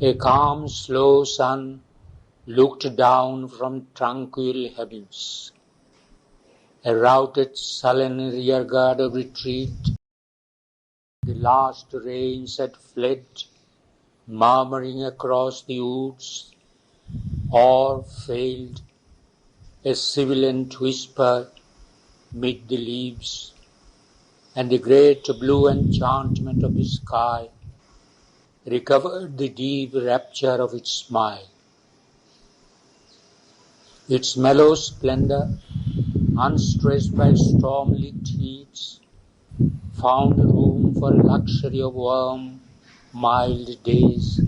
A calm, slow sun looked down from tranquil heavens. A routed, sullen rearguard of retreat. The last rains had fled, murmuring across the woods, or failed, a sibilant whisper mid the leaves, and the great blue enchantment of the sky recovered the deep rapture of its smile. Its mellow splendor, unstressed by storm-lit heats, found room for luxury of warm, mild days.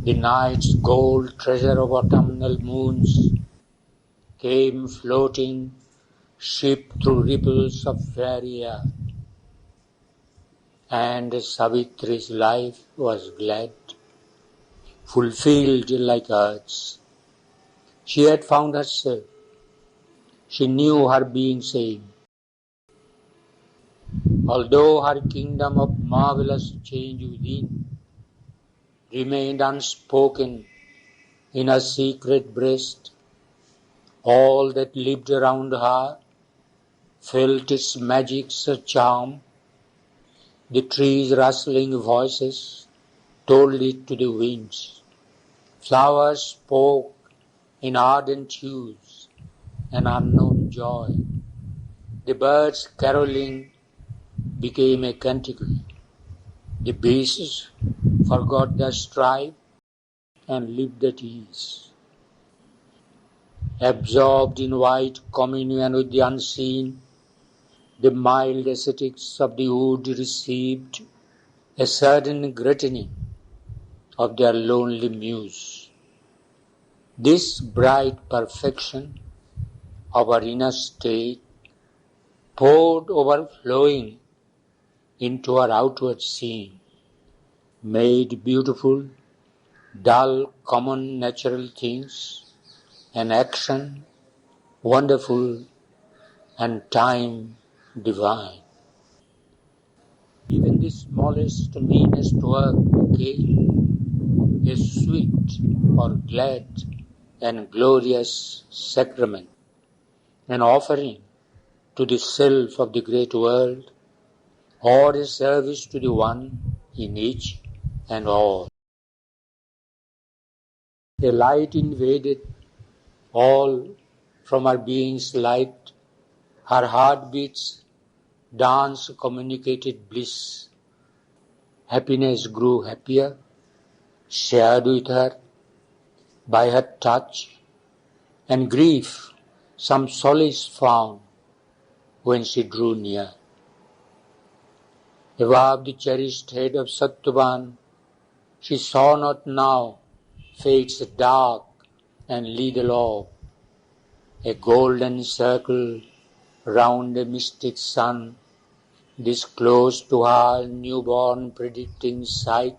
The night's gold treasure of autumnal moons came floating, shipped through ripples of fairy air. And Savitri's life was glad, fulfilled like Earth's. She had found herself. She knew her being sane. Although her kingdom of marvelous change within remained unspoken in her secret breast, all that lived around her felt its magic's charm. The trees' rustling voices told it to the winds. Flowers spoke in ardent hues an unknown joy. The birds caroling became a canticle. The beasts forgot their strife and lived at ease. Absorbed in white communion with the unseen, the mild ascetics of the wood received a certain gritting of their lonely muse. This bright perfection of our inner state poured overflowing into our outward seeing, made beautiful, dull, common natural things, and action wonderful and time divine. Even the smallest, meanest work became a sweet or glad and glorious sacrament, an offering to the self of the great world, or a service to the one in each and all. A light invaded all from her being's light. Her heartbeats dance communicated bliss. Happiness grew happier, shared with her by her touch, and grief some solace found when she drew near. Above the cherished head of Satyavan, she saw not now fate's dark and lethal orb, a golden circle round a mystic sun, disclosed to her newborn predicting sight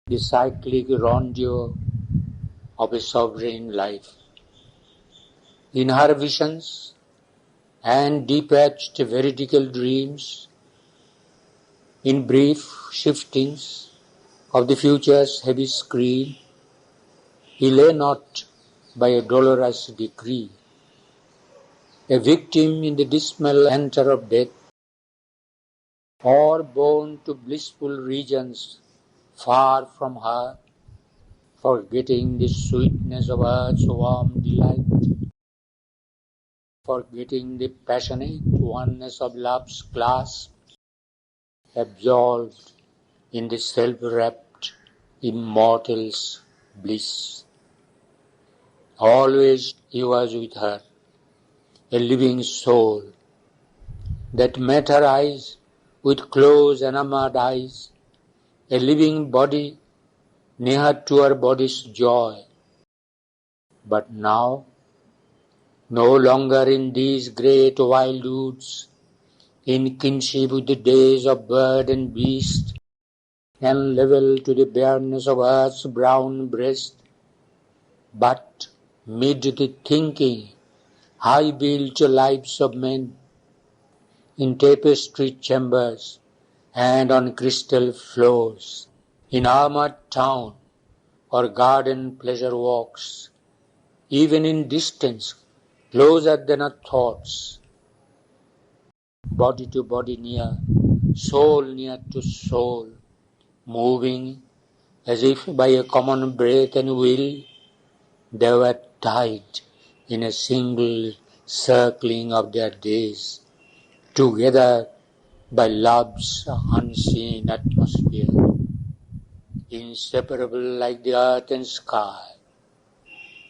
the cyclic rondure of a sovereign life. In her visions and deep-etched veridical dreams, in brief shiftings of the future's heavy screen, he lay not by a dolorous decree, a victim in the dismal enter of death, or borne to blissful regions far from her, forgetting the sweetness of earth's warm delight, forgetting the passionate oneness of love's clasp, absolved in the self-wrapped immortal's bliss. Always he was with her, a living soul, that met her eyes with close enamored eyes, a living body near to her body's joy. But now, no longer in these great wild woods, in kinship with the days of bird and beast, and level to the bareness of earth's brown breast, but mid the thinking, high-built lives of men, in tapestried chambers and on crystal floors, in armored town or garden pleasure walks, even in distance, closer than our thoughts, body to body near, soul near to soul, moving as if by a common breath and will, they were tied in a single circling of their days, together by love's unseen atmosphere, inseparable like the earth and sky.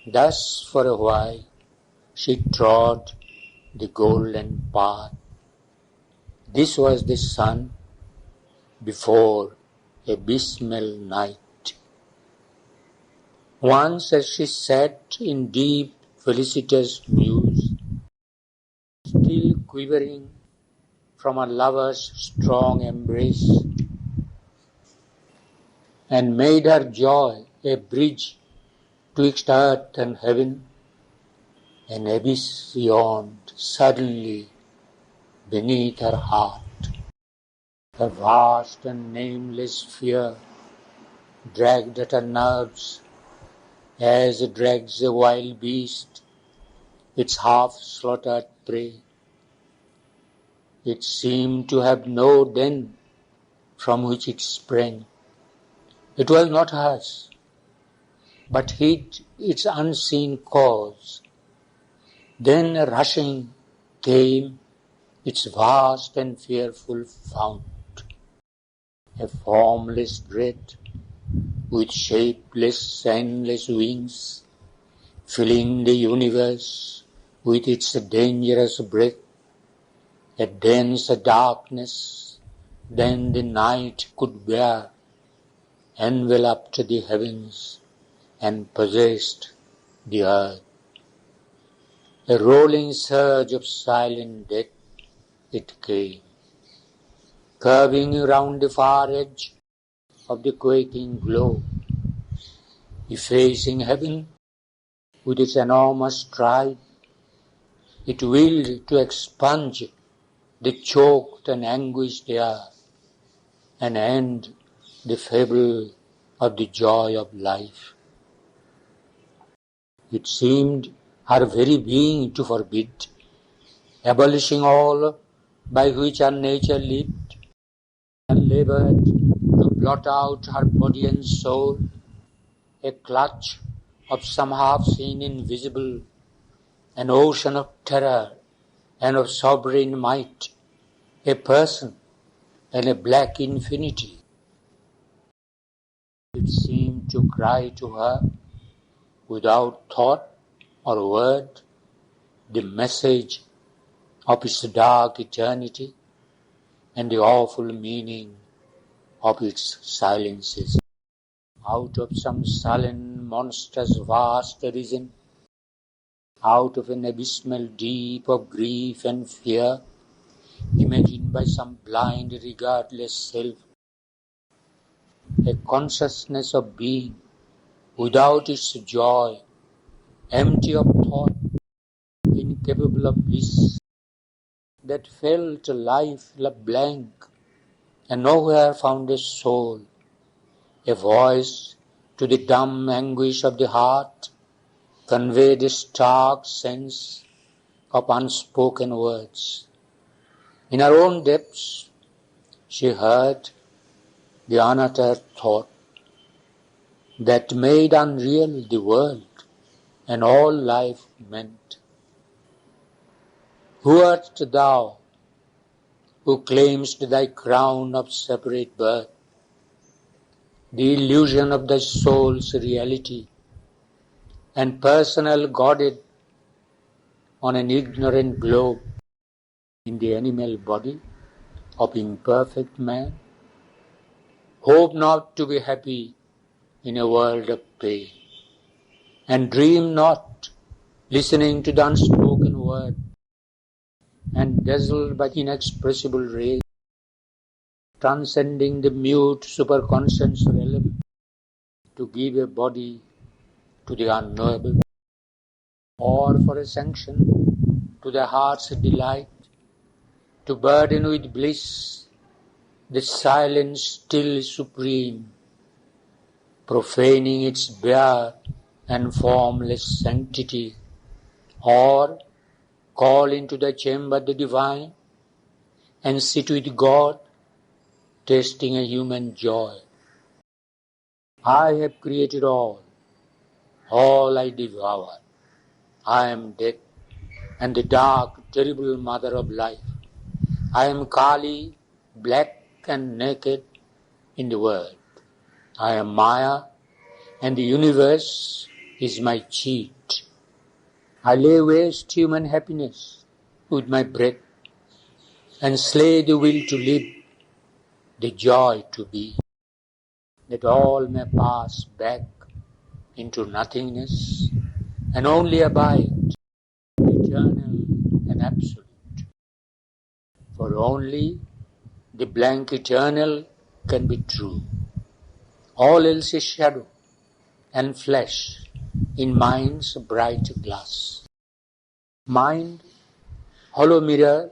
Thus for a while she trod the golden path. This was the sun before abysmal night. Once as she sat in deep felicitous muse, still quivering from a lover's strong embrace, and made her joy a bridge twixt earth and heaven, an abyss yawned suddenly beneath her heart. A vast and nameless fear dragged at her nerves, as drags a wild beast its half-slaughtered prey. It seemed to have no den from which it sprang. It was not hers, but hid its unseen cause. Then rushing came its vast and fearful fount, a formless dread with shapeless, endless wings, filling the universe with its dangerous breath, a denser darkness than the night could bear, enveloped the heavens and possessed the earth. A rolling surge of silent death it came, curving round the far edge of the quaking globe, effacing heaven with its enormous stride. It willed to expunge the choked and anguished air, and end the fable of the joy of life. It seemed her very being to forbid, abolishing all by which her nature lived, and labored to blot out her body and soul, a clutch of some half-seen invisible, an ocean of terror and of sovereign might, a person and a black infinity. It seemed to cry to her, without thought or word, the message of its dark eternity and the awful meaning of its silences. Out of some sullen, monstrous, vast arisen, out of an abysmal deep of grief and fear, imagined by some blind, regardless self, a consciousness of being without its joy, empty of thought, incapable of bliss, that felt life blank and nowhere found a soul, a voice to the dumb anguish of the heart, conveyed a stark sense of unspoken words. In her own depths, she heard the unuttered thought that made unreal the world and all life meant. Who art thou who claimst thy crown of separate birth, the illusion of thy soul's reality, and personal godded on an ignorant globe in the animal body of imperfect man? Hope not to be happy in a world of pain, and dream not, listening to the unspoken word, and dazzled by inexpressible rays, transcending the mute superconscious realm, to give a body to the unknowable, or for a sanction to the heart's delight, to burden with bliss the silent, still, supreme, profaning its bare and formless sanctity, or call into the chamber the divine and sit with God, tasting a human joy. I have created all I devour. I am death and the dark, terrible mother of life. I am Kali, black and naked in the world. I am Maya, and the universe is my cheat. I lay waste human happiness with my breath and slay the will to live, the joy to be, that all may pass back into nothingness and only abide, eternal and absolute. For only the blank eternal can be true. All else is shadow and flesh in mind's bright glass. Mind, hollow mirror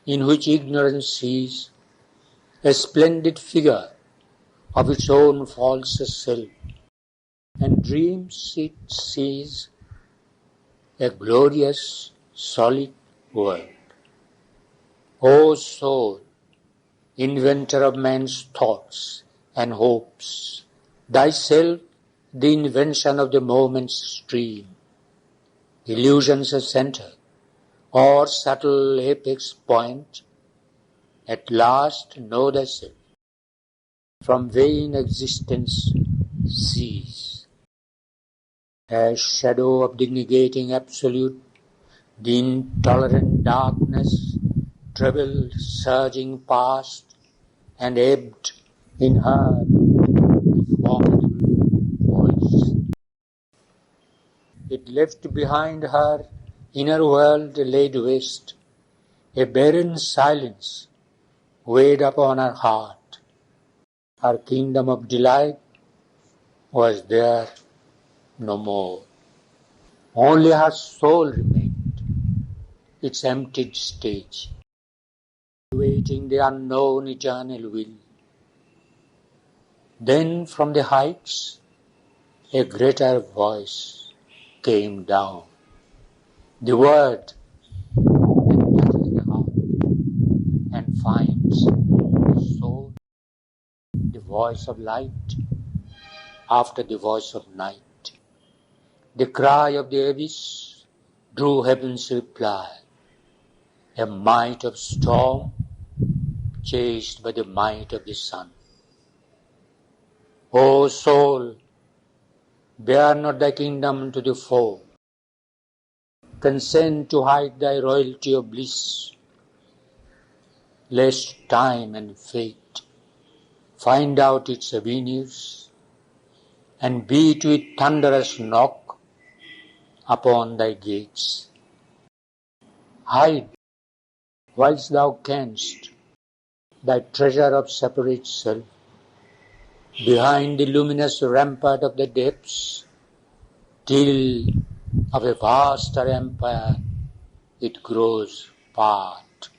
in which ignorance sees a splendid figure of its own false self, and dreams it sees a glorious, solid world. O soul, inventor of man's thoughts and hopes, thyself the invention of the moment's stream, illusion's a center, or subtle apex point, at last know thyself. From vain existence cease. As shadow of the negating absolute, the intolerant darkness troubled, surging past, and ebbed in her the formidable voice. It left behind her inner world laid waste, a barren silence weighed upon her heart. Her kingdom of delight was there no more. Only her soul remained, its emptied stage, waiting the unknown eternal will. Then from the heights a greater voice came down, the word that touches the heart and finds the soul, the voice of light after the voice of night. The cry of the abyss drew heaven's reply, a might of storm chased by the might of the sun. O soul, bear not thy kingdom to the foe. Consent to hide thy royalty of bliss, lest time and fate find out its avenues and beat with thunderous knock upon thy gates. Hide, whilst thou canst, thy treasure of separate self behind the luminous rampart of the depths, till of a vaster empire it grows part.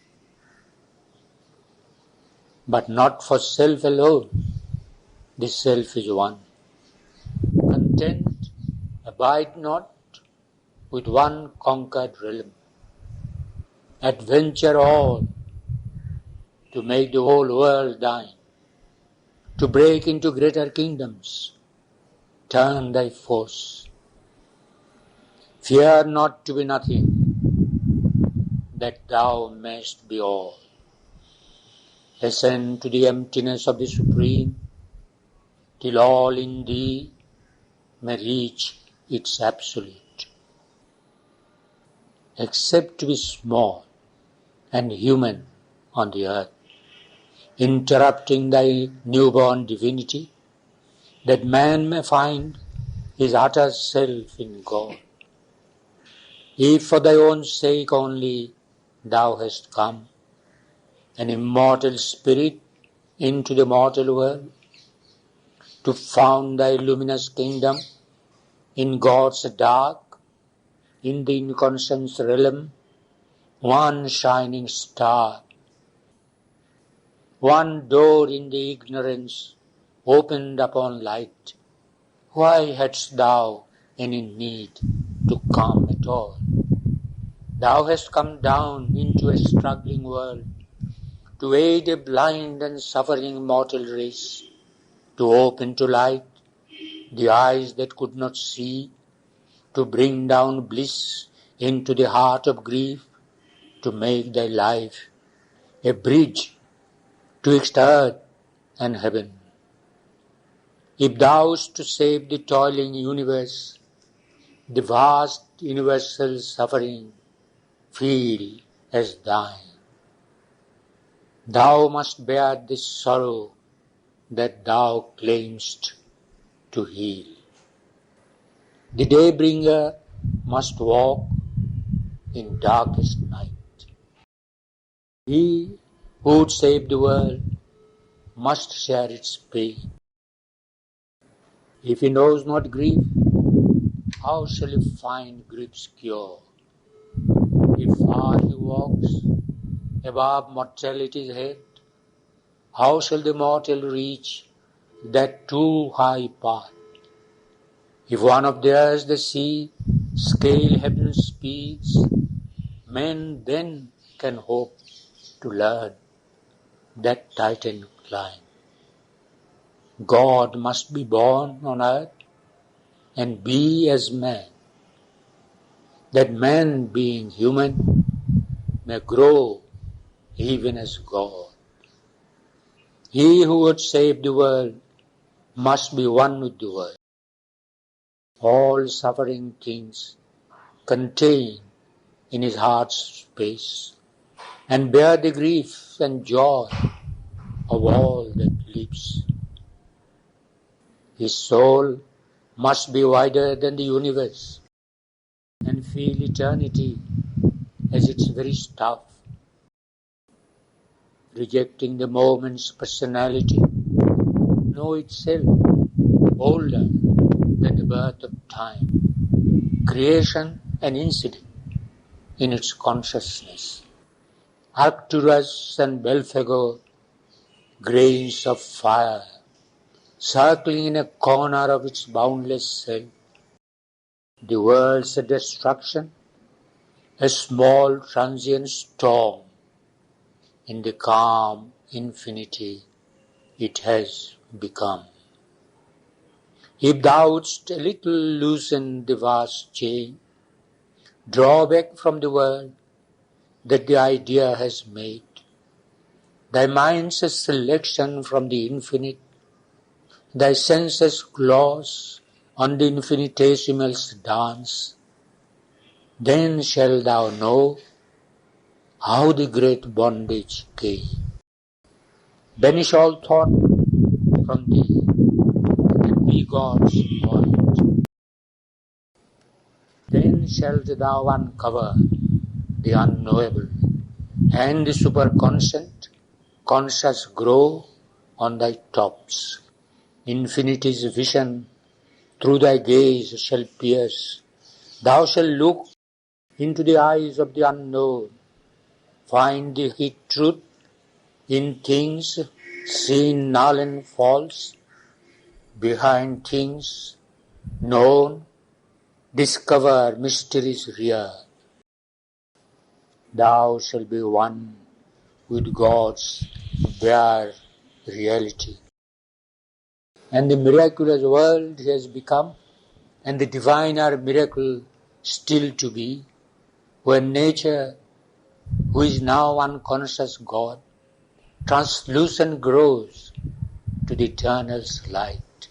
But not for self alone, the self is one. Content, abide not with one conquered realm. Adventure all to make the whole world thine, to break into greater kingdoms. Turn thy force. Fear not to be nothing, that thou mayst be all. Ascend to the emptiness of the Supreme, till all in thee may reach its absolute. Accept to be small and human on the earth, interrupting thy newborn divinity, that man may find his utter self in God. If for thy own sake only thou hast come, an immortal spirit into the mortal world, to found thy luminous kingdom in God's dark, in the inconscious realm, one shining star, one door in the ignorance opened upon light, Why hadst thou any need to come at all? Thou hast come down into a struggling world to aid a blind and suffering mortal race, to open to light the eyes that could not see, to bring down bliss into the heart of grief, to make thy life a bridge twixt earth and heaven. If thou wast to save the toiling universe, the vast universal suffering feel as thine. Thou must bear this sorrow that thou claimst to heal. The daybringer must walk in darkest night. He who would save the world must share its pain. If he knows not grief, how shall he find grief's cure? If far he walks above mortality's head, how shall the mortal reach that too high path? If one of theirs the sea scale heaven's speeds, men then can hope to learn that Titan climb. God must be born on earth and be as man, that man being human may grow even as God. He who would save the world must be one with the world. All suffering things contain in his heart's space and bear the grief and joy of all that lives. His soul must be wider than the universe and feel eternity as its very stuff, rejecting the moment's personality, know itself older than the birth of time, creation and incident in its consciousness. Arcturus and Belphegor, grains of fire, circling in a corner of its boundless self. The world's destruction, a small transient storm, in the calm infinity it has become. If thou wouldst a little loosen the vast chain, draw back from the world that the idea has made, thy mind's a selection from the infinite, thy senses close on the infinitesimal's dance, then shalt thou know how the great bondage came. Banish all thought from thee and be God's point. Then shalt thou uncover the unknowable and the superconscient, conscious grow on thy tops. Infinity's vision through thy gaze shall pierce. Thou shalt look into the eyes of the unknown, find the hid truth in things seen null and false, behind things known, discover mysteries real. Thou shalt be one with God's bare reality. And the miraculous world he has become, and the diviner miracle still to be, where nature, who is now unconscious God, translucent grows to the eternal's light.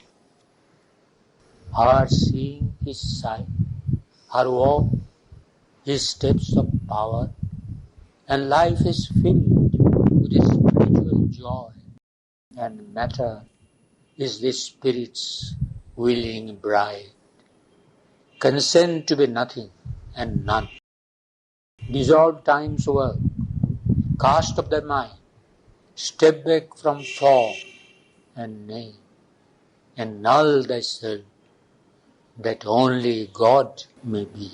Her seeing his sight, her walk, his steps of power, and life is filled with a spiritual joy, and matter is the Spirit's willing bride. Consent to be nothing and none. Dissolve time's work, cast off thy mind, step back from form and name, and null thyself, that only God may be.